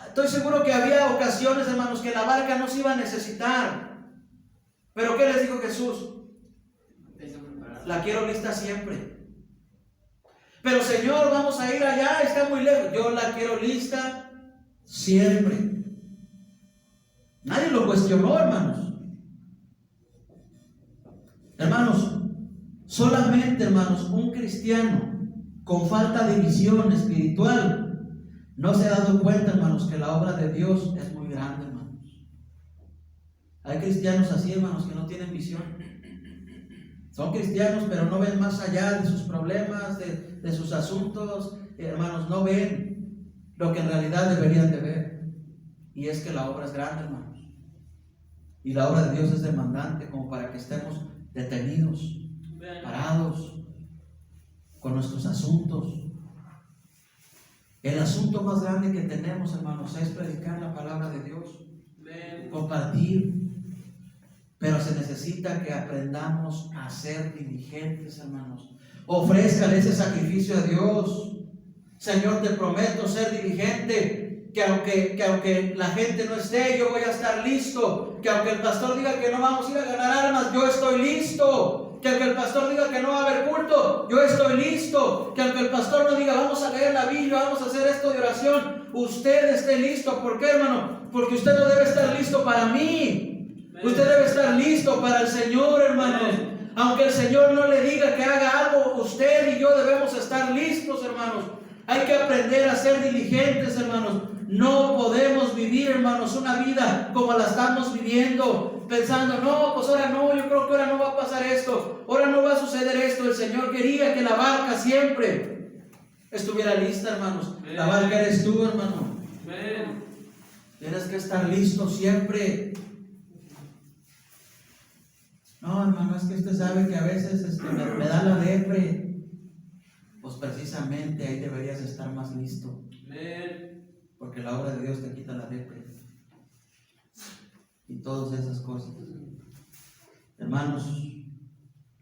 [SPEAKER 1] Estoy seguro que había ocasiones, hermanos, que la barca no se iba a necesitar. Pero ¿qué les dijo Jesús? La quiero lista siempre. Pero Señor, vamos a ir allá, está muy lejos. Yo la quiero lista siempre. Nadie lo cuestionó, hermanos. Hermanos, solamente, hermanos, un cristiano con falta de visión espiritual no se ha dado cuenta, hermanos, que la obra de Dios es muy grande, hermanos. Hay cristianos así, hermanos, que no tienen visión. Son cristianos, pero no ven más allá de sus problemas, de sus asuntos. Hermanos, no ven lo que en realidad deberían de ver. Y es que la obra es grande, hermanos. Y la obra de Dios es demandante, como para que estemos detenidos, parados, con nuestros asuntos. El asunto más grande que tenemos, hermanos, es predicar la palabra de Dios, compartir. Pero se necesita que aprendamos a ser diligentes, hermanos. Ofrézcale ese sacrificio a Dios. Señor, te prometo ser diligente, que aunque la gente no esté, yo voy a estar listo. Que aunque el pastor diga que no vamos a ir a ganar almas, yo estoy listo. Que aunque el pastor diga que no va a haber culto, yo estoy listo. Que aunque el pastor no diga vamos a leer la Biblia, vamos a hacer esto de oración, usted esté listo. ¿Por qué, hermano? Porque usted no debe estar listo para mí. Usted debe estar listo para el Señor, hermanos. Aunque el Señor no le diga que haga algo, usted y yo debemos estar listos, hermanos. Hay que aprender a ser diligentes, hermanos. No podemos vivir, hermanos, una vida como la estamos viviendo, pensando, no, pues ahora no, yo creo que ahora no va a pasar esto, ahora no va a suceder esto. El Señor quería que la barca siempre estuviera lista, hermanos. La barca eres tú, hermano. Tienes que estar listo siempre. No, hermano, es que usted sabe que a veces me da la depre. Pues precisamente ahí deberías estar más listo. Porque la obra de Dios te quita la depre. Y todas esas cosas. Hermanos,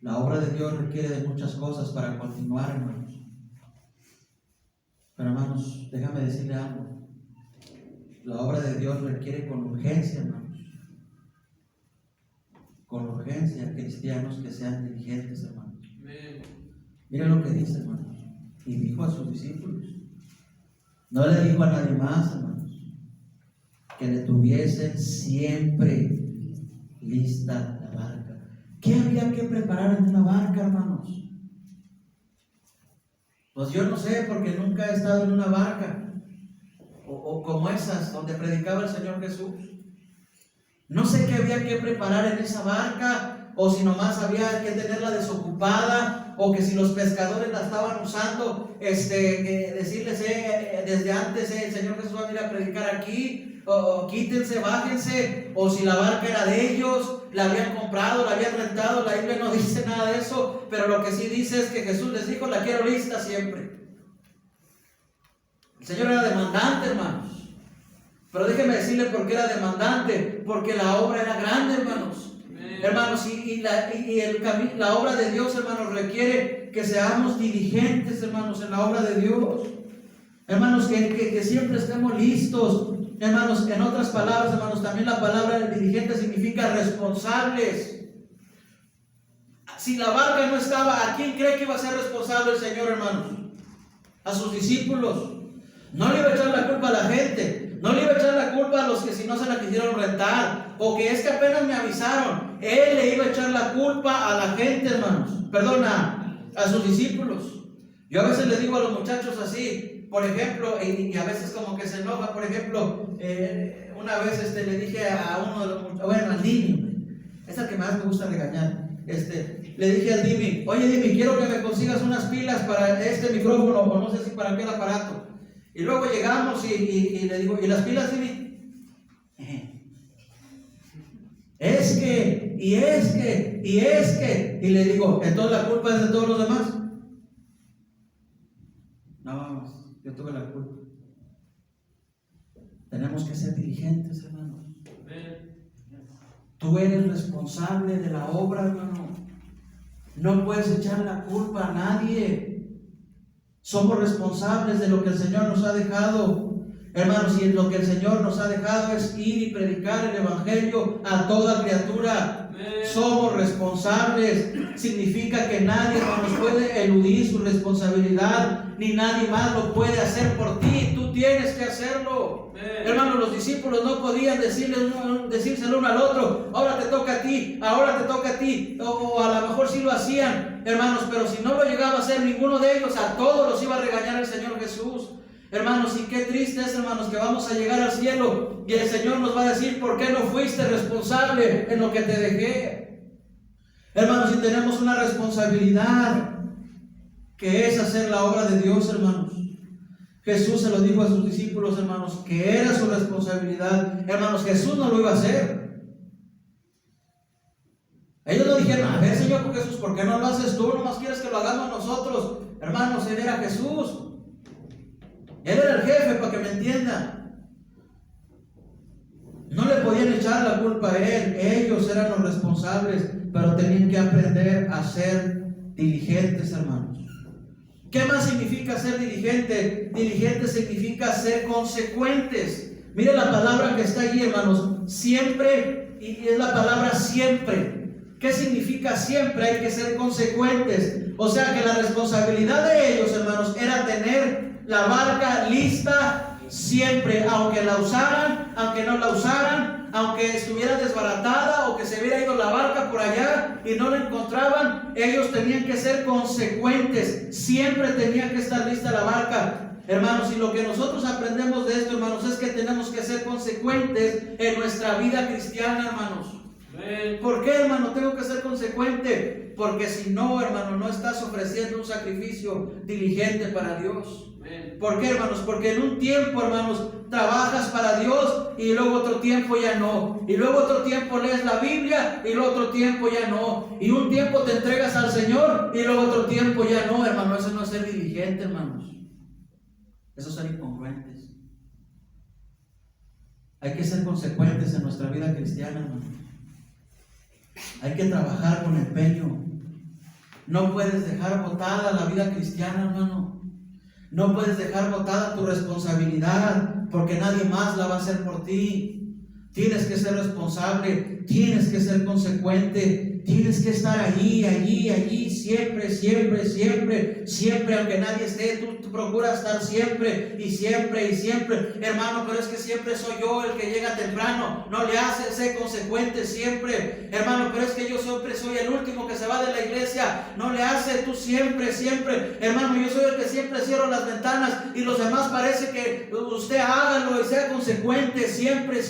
[SPEAKER 1] la obra de Dios requiere de muchas cosas para continuar, hermanos. Pero hermanos, déjame decirle algo. La obra de Dios requiere con urgencia, hermanos. Con urgencia, cristianos que sean diligentes, hermanos. Mira lo que dice, hermanos. Y dijo a sus discípulos. No le dijo a nadie más, hermanos, que le tuviesen siempre lista la barca. ¿Qué había que preparar en una barca, hermanos? Pues yo no sé, porque nunca he estado en una barca o como esas donde predicaba el Señor Jesús. No sé qué había que preparar en esa barca, o si nomás había que tenerla desocupada, o que si los pescadores la estaban usando, decirles desde antes, el Señor Jesús va a venir a predicar aquí, o quítense, bájense, o si la barca era de ellos, la habían comprado, la habían rentado. La Biblia no dice nada de eso, pero lo que sí dice es que Jesús les dijo, la quiero lista siempre. El Señor era demandante, hermanos. Pero déjeme decirle por qué era demandante, porque la obra era grande, hermanos. Hermanos, la obra de Dios, hermanos, requiere que seamos diligentes, hermanos, en la obra de Dios. Hermanos, que siempre estemos listos. Hermanos, en otras palabras, hermanos, también la palabra diligente significa responsables. Si la barca no estaba, ¿a quién cree que iba a ser responsable el Señor, hermanos? A sus discípulos. No le iba a echar la culpa a la gente. No le iba a echar la culpa a los que si no se la quisieron rentar, o que es que apenas me avisaron. Él le iba a echar la culpa a la gente, hermanos. Perdona, a sus discípulos. Yo a veces les digo a los muchachos así, por ejemplo, y a veces como que se enoja. Por ejemplo, una vez le dije a uno de los, bueno, al niño, es el que más me gusta regañar. le dije al Dimi, oye Dimi, quiero que me consigas unas pilas para este micrófono, o no sé si para qué el aparato. Y luego llegamos y le digo, ¿y las pilas, Dimi? Es que, y le digo, ¿entonces la culpa es de todos los demás? No, yo tuve la culpa. Tenemos que ser diligentes, hermanos. Tú eres responsable de la obra, hermano. No puedes echar la culpa a nadie. Somos responsables de lo que el Señor nos ha dejado. Hermanos, y lo que el Señor nos ha dejado es ir y predicar el Evangelio a toda criatura. Somos responsables. Significa que nadie nos puede eludir su responsabilidad, ni nadie más lo puede hacer por ti. Tú tienes que hacerlo. Hermanos, los discípulos no podían decírselo uno al otro, ahora te toca a ti, ahora te toca a ti, o a lo mejor sí lo hacían, hermanos, pero si no lo llegaba a hacer ninguno de ellos, a todos los iba a regañar el Señor Jesús. Hermanos, y qué triste es, hermanos, que vamos a llegar al cielo y el Señor nos va a decir, ¿por qué no fuiste responsable en lo que te dejé? Hermanos, si tenemos una responsabilidad, que es hacer la obra de Dios, hermanos. Jesús se lo dijo a sus discípulos, hermanos, que era su responsabilidad. Hermanos, Jesús no lo iba a hacer. Ellos no dijeron, a ver, Señor Jesús, ¿por qué no lo haces tú? Nomás quieres que lo hagamos nosotros. Hermanos, Él era Jesús. Él era el jefe, para que me entiendan. No le podían echar la culpa a Él. Ellos eran los responsables, pero tenían que aprender a ser diligentes, hermanos. ¿Qué más significa ser diligente? Diligente significa ser consecuentes. Mire la palabra que está allí, hermanos. Siempre, y es la palabra siempre. ¿Qué significa siempre? Hay que ser consecuentes. O sea que la responsabilidad de ellos, hermanos, era tener la barca lista siempre, aunque la usaran, aunque no la usaran, aunque estuviera desbaratada o que se hubiera ido la barca por allá y no la encontraban, ellos tenían que ser consecuentes. Siempre tenía que estar lista la barca. Hermanos, y lo que nosotros aprendemos de esto, hermanos, es que tenemos que ser consecuentes en nuestra vida cristiana, hermanos. ¿Por qué, hermano, tengo que ser consecuente? Porque si no, hermano, no estás ofreciendo un sacrificio diligente para Dios. ¿Por qué, hermanos? Porque en un tiempo, hermanos, trabajas para Dios y luego otro tiempo ya no. Y luego otro tiempo lees la Biblia y luego otro tiempo ya no. Y un tiempo te entregas al Señor y luego otro tiempo ya no, hermano. Eso no es ser diligente, hermanos. Eso es ser incongruentes. Hay que ser consecuentes en nuestra vida cristiana, hermano. Hay que trabajar con empeño. No puedes dejar botada la vida cristiana, hermano. No puedes dejar botada tu responsabilidad, porque nadie más la va a hacer por ti. Tienes que ser responsable, tienes que ser consecuente, tienes que estar allí, siempre, aunque nadie esté, tú procuras estar siempre, hermano, pero es que siempre soy yo el que llega temprano. No le haces, sé consecuente siempre, hermano, pero es que yo siempre soy el último que se va de la iglesia. No le haces, tú siempre, hermano, yo soy el que siempre cierro las ventanas y los demás parece que usted hágalo y sea consecuente siempre,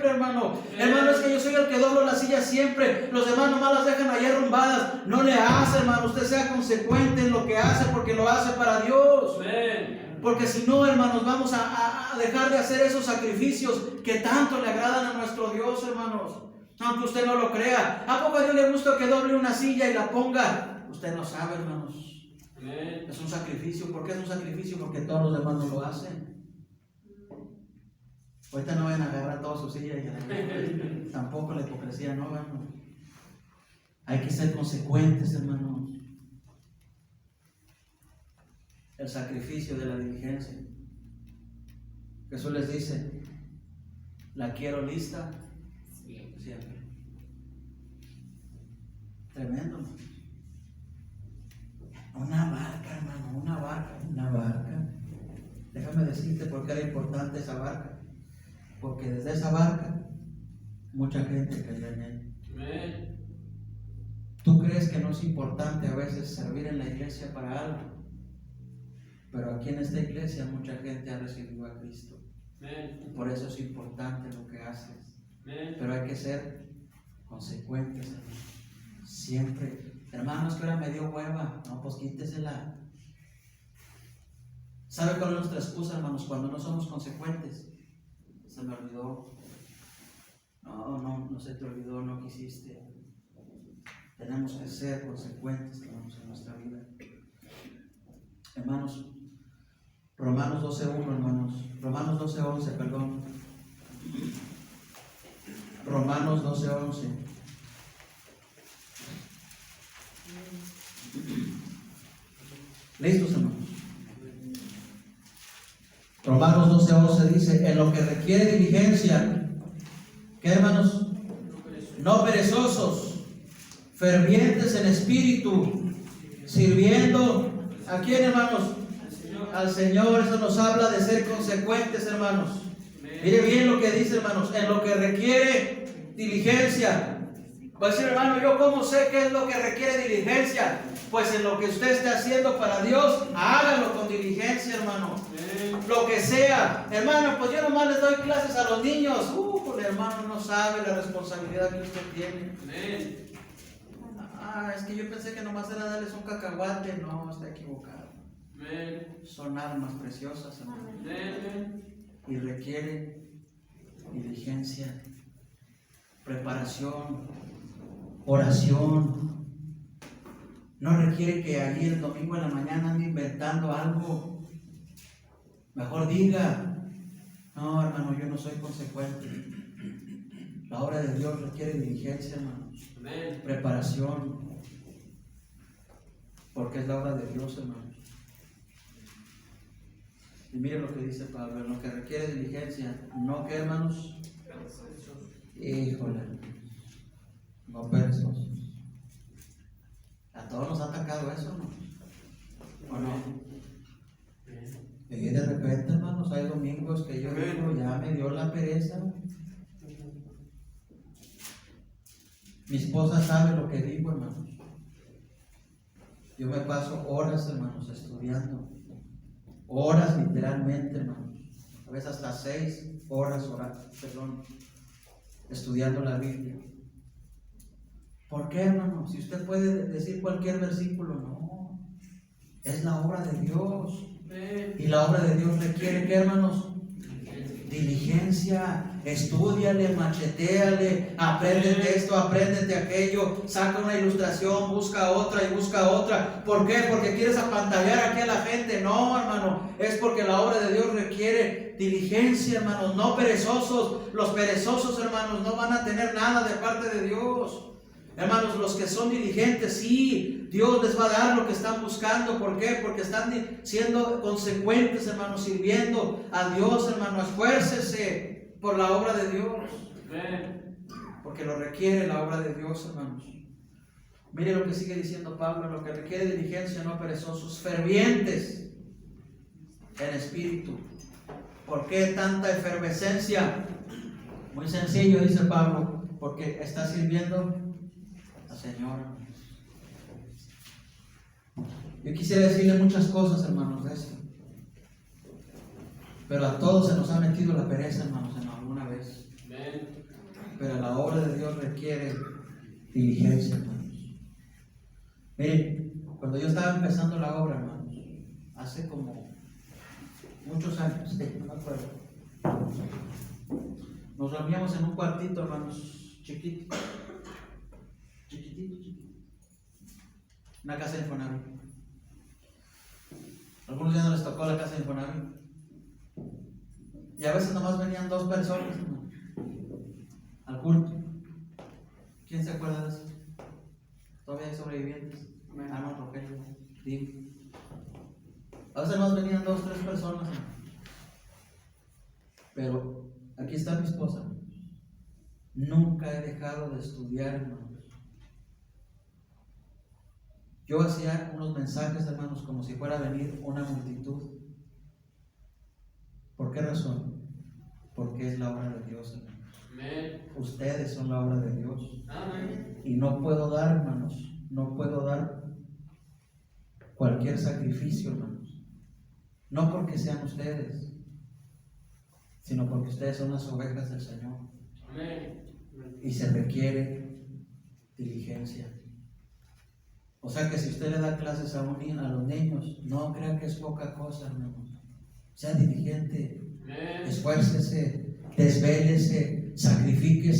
[SPEAKER 1] hermano. Hermano, es que yo soy el que doblo las sillas siempre, los demás nomás las dejan ahí arrumbadas. No le hace, hermano, usted sea consecuente en lo que hace, porque lo hace para Dios. Porque si no, hermanos, vamos a dejar de hacer esos sacrificios que tanto le agradan a nuestro Dios, hermanos. Aunque usted no lo crea. ¿A poco a Dios le gusta que doble una silla y la ponga? Usted no sabe, hermanos. Es un sacrificio. ¿Por qué es un sacrificio? Porque todos los demás no lo hacen. Ahorita no van a agarrar toda su silla y tampoco la hipocresía, no, hermano. Hay que ser consecuentes, hermanos. El sacrificio de la diligencia. Jesús les dice, la quiero lista siempre. Tremendo. Una barca, hermano, una barca. Déjame decirte por qué era importante esa barca. Porque desde esa barca mucha gente cayó en ella. ¿Tú crees que no es importante a veces servir en la iglesia para algo? Pero aquí en esta iglesia mucha gente ha recibido a Cristo. Y por eso es importante lo que haces. Pero hay que ser consecuentes, hermano. Siempre. Hermanos, que ahora me dio hueva. No, pues quítesela. ¿Sabe cuál es nuestra excusa, hermanos? Cuando no somos consecuentes. Se me olvidó. No se te olvidó, no quisiste. Tenemos que ser consecuentes, hermanos, en nuestra vida. Hermanos, Romanos 12:1, hermanos. Romanos 12:11, perdón. Romanos 12:11. ¿Listos, hermanos? Romanos 12:11 dice: en lo que requiere diligencia, ¿qué, hermanos? No perezosos, fervientes en espíritu, sirviendo ¿a quién, hermanos? Al Señor. Eso nos habla de ser consecuentes, hermanos. Mire bien lo que dice, hermanos, en lo que requiere diligencia. Va a decir, hermano, ¿yo cómo sé qué es lo que requiere diligencia? Pues en lo que usted esté haciendo para Dios, hágalo con diligencia, hermano. Lo que sea. Hermano, pues yo nomás les doy clases a los niños. El hermano no sabe la responsabilidad que usted tiene. Es que yo pensé que nomás era darles un cacahuate. No, está equivocado. Son almas preciosas, hermano. Y requieren diligencia, preparación, oración. No requiere que allí el domingo en la mañana ande inventando algo. Mejor diga: no, hermano, yo no soy consecuente. La obra de Dios requiere diligencia, hermanos. Preparación. Porque es la obra de Dios, hermanos. Y miren lo que dice Pablo: en lo que requiere diligencia, no que, hermanos, híjole, no perezosos. A todos nos ha atacado eso, ¿no? ¿O no? Y de repente, hermanos, hay domingos que yo digo, ya me dio la pereza. Mi esposa sabe lo que digo, hermanos. Yo me paso horas, hermanos, estudiando. Horas literalmente, hermanos. A veces hasta 6 horas, estudiando la Biblia. ¿Por qué, hermano? Si usted puede decir cualquier versículo, no. Es la obra de Dios. Y la obra de Dios requiere, ¿qué, hermanos? Diligencia. Estúdiale, macheteale, apréndete esto, apréndete aquello, saca una ilustración, busca otra y busca otra. ¿Por qué? Porque quieres apantallar aquí a la gente. No, hermano, es porque la obra de Dios requiere diligencia, hermanos, no perezosos. Los perezosos, hermanos, no van a tener nada de parte de Dios. Hermanos, los que son diligentes, sí, Dios les va a dar lo que están buscando. ¿Por qué? Porque están siendo consecuentes, hermanos, sirviendo a Dios, hermano. Esfuércese por la obra de Dios. Porque lo requiere la obra de Dios, hermanos. Mire lo que sigue diciendo Pablo: lo que requiere diligencia, no perezosos, fervientes en espíritu. ¿Por qué tanta efervescencia? Muy sencillo, dice Pablo, porque está sirviendo al Señor. Yo quisiera decirle muchas cosas, hermanos, de esto, pero a todos se nos ha metido la pereza, hermanos, en alguna vez. Pero la obra de Dios requiere diligencia, hermanos. Miren, cuando yo estaba empezando la obra, hermanos, hace como muchos años, no me acuerdo, nos reuníamos en un cuartito, hermanos, chiquitito, una casa de Infonavit. Algunos ya no les tocó la casa de Infonavit. Y a veces nomás venían 2 personas, hermano, al culto. ¿Quién se acuerda de eso? ¿Todavía hay sobrevivientes? No, Rogelio, dime. A veces nomás venían 2 o 3 personas, hermano. Pero aquí está mi esposa. Nunca he dejado de estudiar, hermanos. Yo hacía unos mensajes, hermanos, como si fuera a venir una multitud. ¿Por qué razón? Porque es la obra de Dios, hermanos. Ustedes son la obra de Dios. Y no puedo dar, hermanos, no puedo dar cualquier sacrificio, hermanos. No porque sean ustedes, sino porque ustedes son las ovejas del Señor. Y se requiere diligencia. O sea que si usted le da clases a los niños, no crean que es poca cosa, hermanos. Sea diligente, esfuércese, desvélese, sacrifique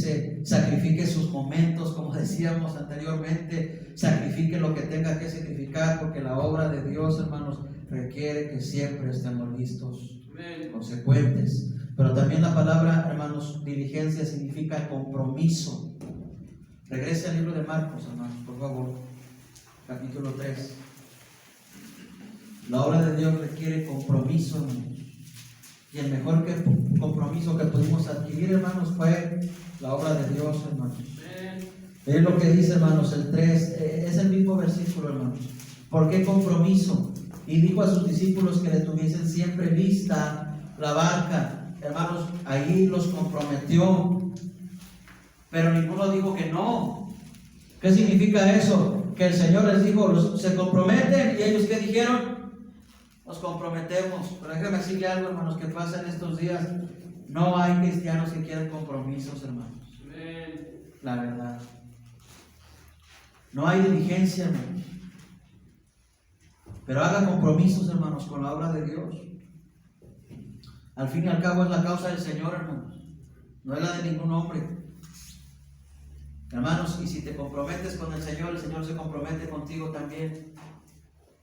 [SPEAKER 1] sus momentos, como decíamos anteriormente, sacrifique lo que tenga que sacrificar, porque la obra de Dios, hermanos, requiere que siempre estemos listos, consecuentes. Pero también la palabra, hermanos, diligencia significa compromiso. Regrese al libro de Marcos, hermanos, por favor, capítulo 3. La obra de Dios requiere compromiso, hermanos. Y el mejor compromiso que pudimos adquirir, hermanos, fue la obra de Dios, hermanos. Es lo que dice, hermanos, el 3, es el mismo versículo, hermanos. ¿Por qué compromiso? Y dijo a sus discípulos que le tuviesen siempre lista la barca. Hermanos, ahí los comprometió, pero ninguno dijo que no. ¿Qué significa eso? Que el Señor les dijo, se comprometen, y ellos ¿qué dijeron? Nos comprometemos. Pero déjame decirle algo, hermanos, que pasa en estos días. No hay cristianos que quieran compromisos, hermanos. La verdad. No hay diligencia, hermanos. Pero haga compromisos, hermanos, con la obra de Dios. Al fin y al cabo es la causa del Señor, hermanos. No es la de ningún hombre. Hermanos, y si te comprometes con el Señor se compromete contigo también.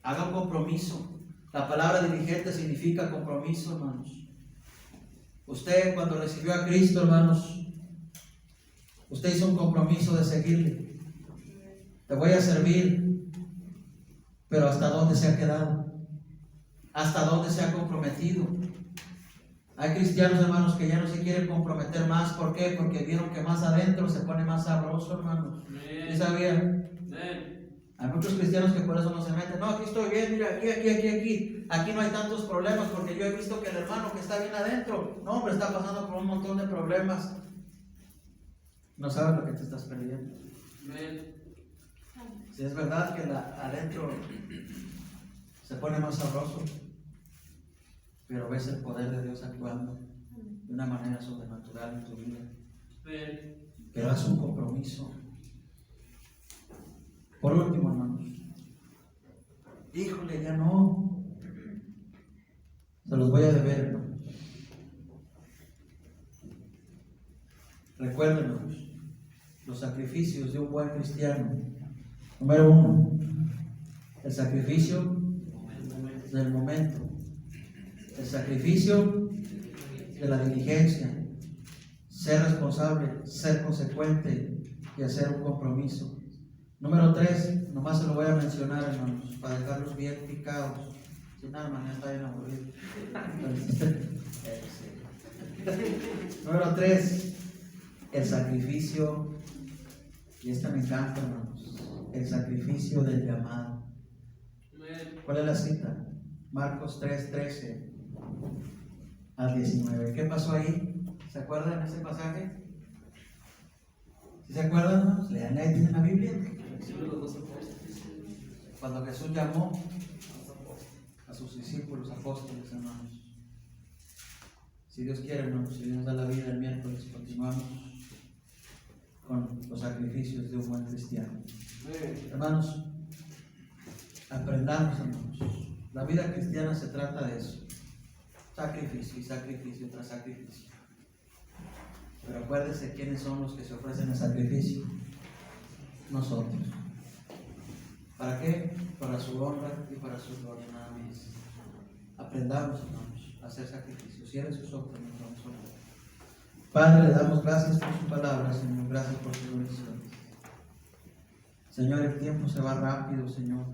[SPEAKER 1] Haga un compromiso. La palabra diligente significa compromiso, hermanos. Usted cuando recibió a Cristo, hermanos, usted hizo un compromiso de seguirle. Te voy a servir, pero ¿hasta dónde se ha quedado? ¿Hasta dónde se ha comprometido? Hay cristianos, hermanos, que ya no se quieren comprometer más. ¿Por qué? Porque vieron que más adentro se pone más sabroso, hermanos. ¿Sí sabían? Hay muchos cristianos que por eso no se meten. No, aquí estoy bien, mira, aquí. Aquí no hay tantos problemas, porque yo he visto que el hermano que está bien adentro, no, hombre, está pasando por un montón de problemas. No sabes lo que te estás perdiendo. Si es verdad que adentro se pone más sabroso, pero ves el poder de Dios actuando de una manera sobrenatural en tu vida. Pero haz un compromiso. Por último, hermanos, híjole, ya no. Se los voy a deber, hermanos. Recuerden, hermanos, los sacrificios de un buen cristiano. Número 1, el sacrificio del momento. El sacrificio de la diligencia. Ser responsable, ser consecuente y hacer un compromiso. Número 3, nomás se lo voy a mencionar, hermanos, para dejarlos bien picados. Si nada, mañana está bien aburrido. Número 3, el sacrificio, y esta me encanta, hermanos, el sacrificio del llamado. ¿Cuál es la cita? Marcos 3, 13 al 19. ¿Qué pasó ahí? ¿Se acuerdan de ese pasaje? ¿Sí se acuerdan, hermanos? Lean ahí en la Biblia. Cuando Jesús llamó a sus discípulos, apóstoles, hermanos. Si Dios quiere, hermanos, si Dios nos da la vida el miércoles, continuamos con los sacrificios de un buen cristiano. Hermanos, aprendamos, hermanos. La vida cristiana se trata de eso. Sacrificio y sacrificio tras sacrificio. Pero acuérdense quiénes son los que se ofrecen el sacrificio. Nosotros. ¿Para qué? Para su honra y para su gloria, nada más. Aprendamos, hermanos, a hacer sacrificios. Cierren sus ojos, hermanos. Padre, le damos gracias por su palabra, Señor. Gracias por su bendición. Señor, el tiempo se va rápido, Señor.